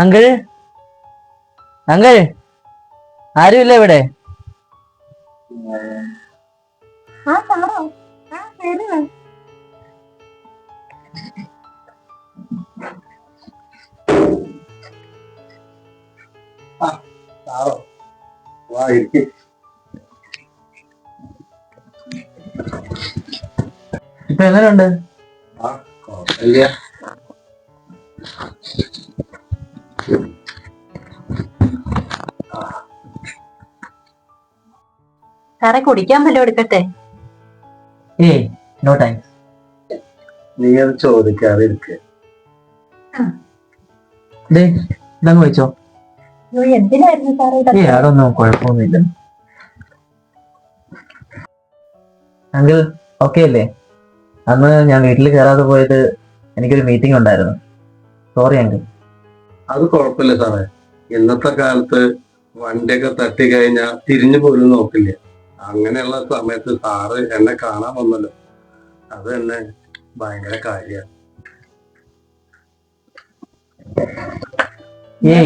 Uncle uncle ആരുമില്ല ഇവിടെ? ഇപ്പൊ എങ്ങനെയുണ്ട്? സാറെ കുടിക്കാൻ വല്ലതും എടുക്കട്ടെ? ഏയ് നോ താങ്ക്സ്. നീ അത് ചോദിക്കാതെ ഇരിക്കുക. ഇതങ്ങ് വെച്ചോ. എന്തിനായിരുന്നു സാറേ? അതൊന്നും കുഴപ്പമൊന്നുമില്ല. അങ്കിൾ ഓക്കെ അല്ലേ? അന്ന് ഞാൻ വീട്ടിൽ കയറാതെ പോയത് എനിക്കൊരു മീറ്റിംഗ് ഉണ്ടായിരുന്നു. Sorry uncle. അത് കുഴപ്പമില്ല സാറേ. ഇന്നത്തെ കാലത്ത് വണ്ടിയൊക്കെ തട്ടി കഴിഞ്ഞാൽ തിരിഞ്ഞു പോലും നോക്കില്ല. അങ്ങനെയുള്ള സമയത്ത് സാറ് എന്നെ കാണാൻ വന്നല്ലോ, അത് തന്നെ ഭയങ്കര കാര്യമാണ്.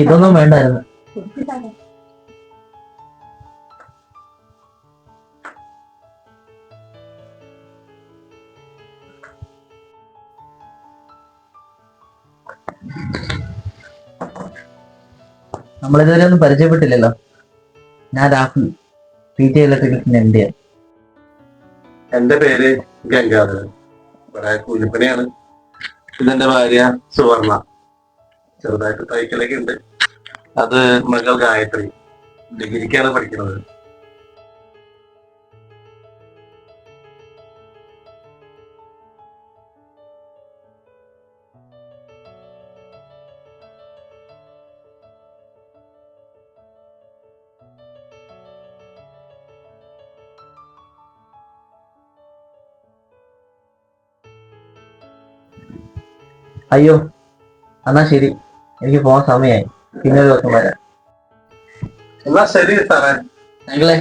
ഇതൊന്നും വേണ്ടായിരുന്നു. നമ്മളിതുവരെ ഒന്നും പരിചയപ്പെട്ടില്ലല്ലോ. ഞാൻ രാഹുൽ, PT ഇലക്ട്രിക്കൽസിന്റെ MD. എന്റെ പേര് ഗംഗാധരൻ. ഇവിടെ കൂലിപ്പണിയാണ്. ഇതെന്റെ ഭാര്യ സുവർണ. ചെറുതായിട്ട് തൈക്കലൊക്കെ ഉണ്ട്. അത് മകൾ ഗായത്രി, ഡിഗ്രിക്കാണ് പഠിക്കുന്നത്. അയ്യോ എന്നാ ശരി, എനിക്ക് പോകാൻ സമയമായി. പിന്നെ ഒരു ദിവസം വരാം. എന്നാ ശരി സാറേ. ഞങ്ങളെ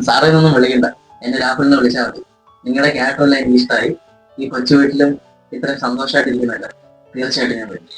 സാറേ ഒന്നും വിളിക്കണ്ട, എന്നെ രാഹുലിനെ വിളിച്ചാൽ മതി. നിങ്ങളുടെ ക്യാരക്ടറെല്ലാം എനിക്ക് ഇഷ്ടമായി. ഈ കൊച്ചു വീട്ടിലും ഇത്രയും സന്തോഷമായിട്ടിരിക്കുന്നില്ല. തീർച്ചയായിട്ടും ഞാൻ വരും.